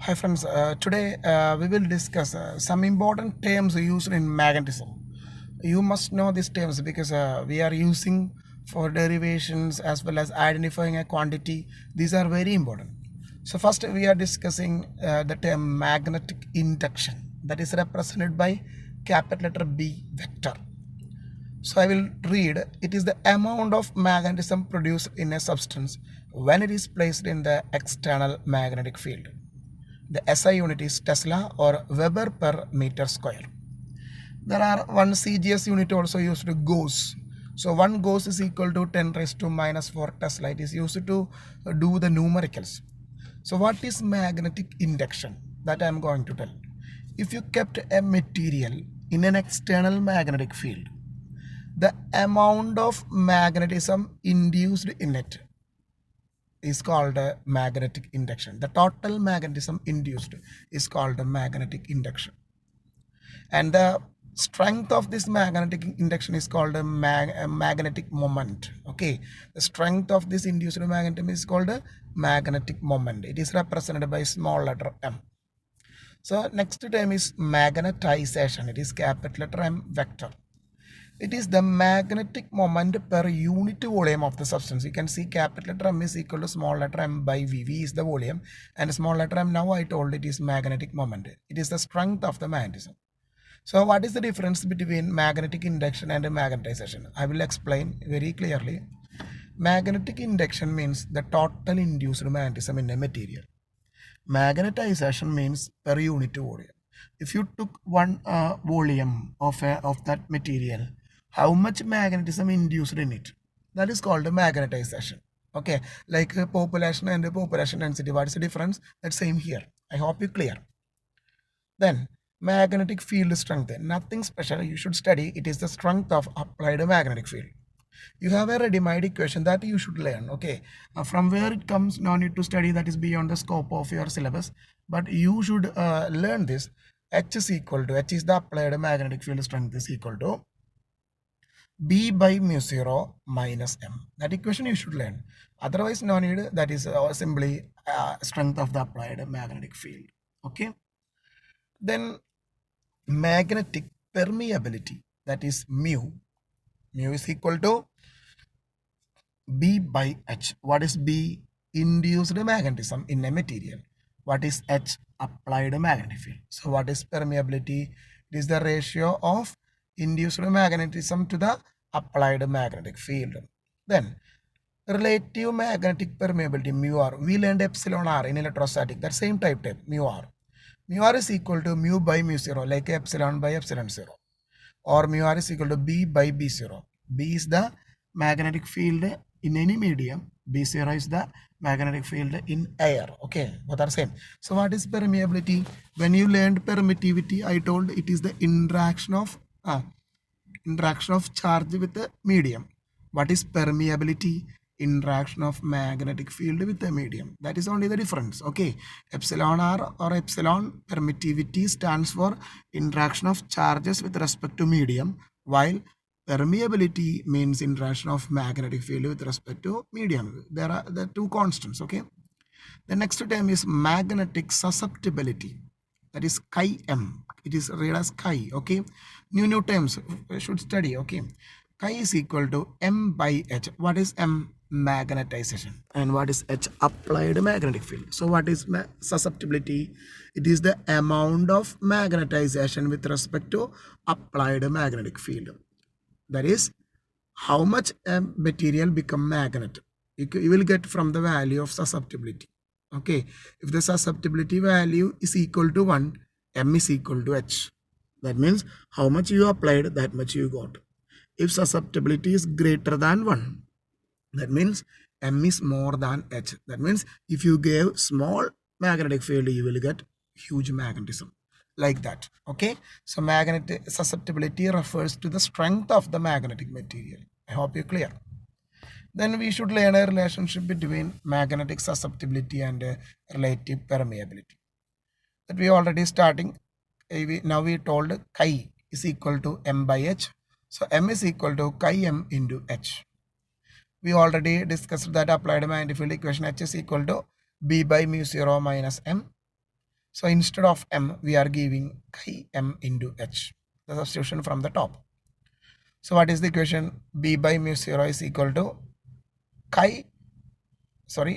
Hi friends, today we will discuss some important terms used in magnetism. You must know these terms because we are using for derivations as well as identifying a quantity. These are very important. So first we are discussing the term magnetic induction, that is represented by capital letter B vector. So I will read, it is the amount of magnetism produced in a substance when it is placed in the external magnetic field. The SI unit is Tesla or Weber per meter square. There are one CGS unit also used, Gauss. So 1 Gauss is equal to 10 raised to minus 4 Tesla. It is used to do the numericals. So what is magnetic induction? That I am going to tell. If you kept a material in an external magnetic field, the amount of magnetism induced in it is called a magnetic induction. The total magnetism induced is called a magnetic induction. And the strength of this magnetic induction is called a magnetic moment. Okay, the strength of this induced magnetism is called a magnetic moment. It is represented by small letter m. So next term is magnetization. It is capital letter M vector. It is the magnetic moment per unit volume of the substance. You can see capital letter M is equal to small letter m by V. V is the volume and small letter m, now I told it is magnetic moment. It is the strength of the magnetism. So what is the difference between magnetic induction and magnetization? I will explain very clearly. Magnetic induction means the total induced magnetism in a material. Magnetization means per unit volume. If you took one volume of that material, how much magnetism induced in it? That is called a magnetization. Okay, like population and population density. What is the difference? That's same here. I hope you clear. Then magnetic field strength. Nothing special. You should study. It is the strength of applied magnetic field. You have a ready-made equation that you should learn. Okay, from where it comes, no need to study. That is beyond the scope of your syllabus. But you should learn this. H is equal to H is the applied magnetic field strength is equal to B by mu 0 minus M. That equation you should learn. Otherwise, no need. That is simply strength of the applied magnetic field. Okay. Then magnetic permeability, that is mu. Mu is equal to B by H. What is B? Induced magnetism in a material. What is H? Applied magnetic field. So what is permeability? It is the ratio of induced magnetism to the applied magnetic field. Then relative magnetic permeability, mu r. We learned epsilon r in electrostatic. That same type mu r. Mu r is equal to mu by mu 0, like epsilon by epsilon 0. Or mu r is equal to B by B0. B is the magnetic field in any medium. B0 is the magnetic field in air. Okay, both are same. So what is permeability? When you learned permittivity, I told it is the interaction of charge with the medium. What is permeability? Interaction of magnetic field with the medium. That is only the difference. Okay, epsilon r or epsilon permittivity stands for interaction of charges with respect to medium, while permeability means interaction of magnetic field with respect to medium. There are the two constants. Okay, the next term is magnetic susceptibility, that is chi m. It is read as chi. Okay, new terms should study. Okay, chi is equal to m by h. What is m? Magnetization. And what is h? Applied magnetic field. So what is susceptibility? It is the amount of magnetization with respect to applied magnetic field. That is how much a material become magnet. You will get from the value of susceptibility. Okay, if the susceptibility value is equal to 1, m is equal to h. That means how much you applied, that much you got. If susceptibility is greater than 1, that means m is more than h. That means if you gave small magnetic field, you will get huge magnetism, like that. Okay, so magnetic susceptibility refers to the strength of the magnetic material. I hope you're clear. Then we should learn a relationship between magnetic susceptibility and relative permeability. That we already starting. Now we told chi is equal to m by h. So m is equal to chi m into h. We already discussed that applied magnetic field equation, h is equal to B by mu 0 minus m. So instead of m, we are giving chi m into h, the substitution from the top. So what is the equation? B by mu 0 is equal to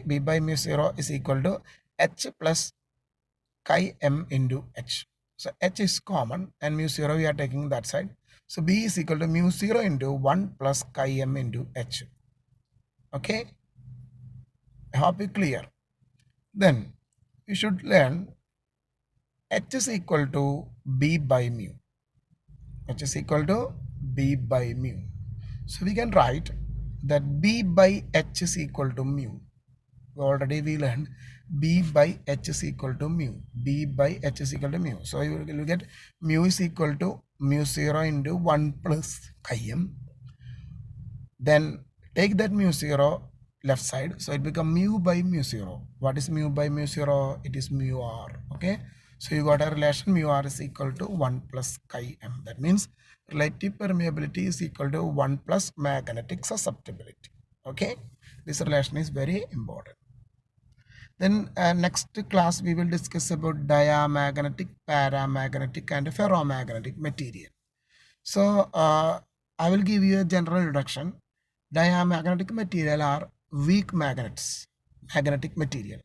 B by mu 0 is equal to h plus chi m into h. So h is common and mu 0 we are taking that side. So B is equal to mu 0 into 1 plus chi m into h. Okay, I hope it clear. Then you should learn h is equal to B by mu. H is equal to B by mu. So we can write that B by H is equal to mu. Already we learned B by H is equal to mu. B by H is equal to mu. So you will get mu is equal to mu 0 into 1 plus chi m. Then take that mu 0 left side. So it become mu by mu 0. What is mu by mu 0? It is mu r. Okay. So you got a relation mu r is equal to 1 plus chi m. That means relative permeability is equal to 1 plus magnetic susceptibility. Okay. This relation is very important. Then next class we will discuss about diamagnetic, paramagnetic and ferromagnetic material. So I will give you a general introduction. Diamagnetic material are weak magnets, magnetic material.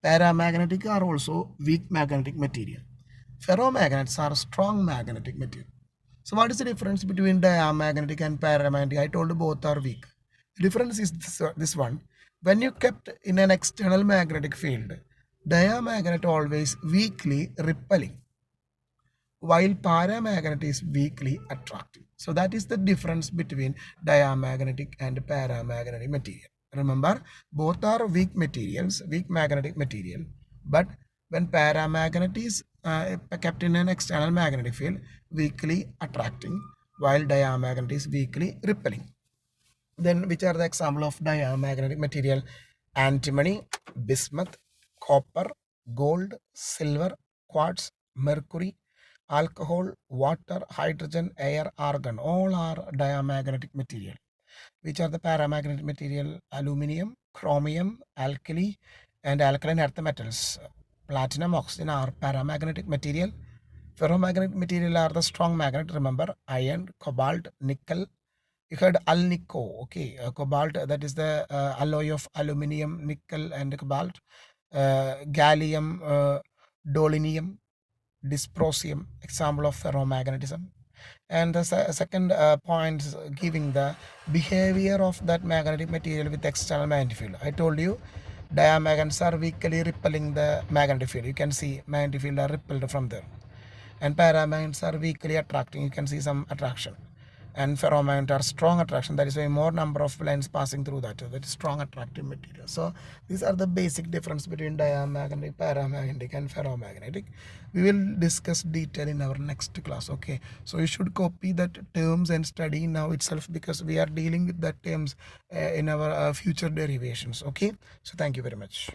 Paramagnetic are also weak magnetic material. Ferromagnets are strong magnetic material. So what is the difference between diamagnetic and paramagnetic? I told you both are weak. The difference is this one. When you kept in an external magnetic field, diamagnet always weakly repelling, while paramagnet is weakly attractive. So that is the difference between diamagnetic and paramagnetic material. Remember, both are weak materials, weak magnetic material. But when paramagnet is kept in an external magnetic field, weakly attracting, while diamagnet is weakly repelling. Then which are the example of diamagnetic material? Antimony, bismuth, copper, gold, silver, quartz, mercury, alcohol, water, hydrogen, air, argon. All are diamagnetic material. Which are the paramagnetic material? Aluminium, chromium, alkali, and alkaline earth metals. Platinum, oxygen are paramagnetic material. Ferromagnetic material are the strong magnet. Remember, iron, cobalt, nickel. You heard alnico, okay, cobalt, that is the alloy of aluminium, nickel, and cobalt. Gallium, dolinium, dysprosium, example of ferromagnetism. And the second point is giving the behavior of that magnetic material with external magnetic field. I told you diamagnets are weakly repelling the magnetic field. You can see magnetic field are repelled from there. And paramagnets are weakly attracting. You can see some attraction. And ferromagnets are strong attraction. That is why more number of planes passing through that. That is strong attractive material. So these are the basic difference between diamagnetic, paramagnetic, and ferromagnetic. We will discuss detail in our next class. Okay. So you should copy that terms and study now itself, because we are dealing with that terms in our future derivations. Okay. So thank you very much.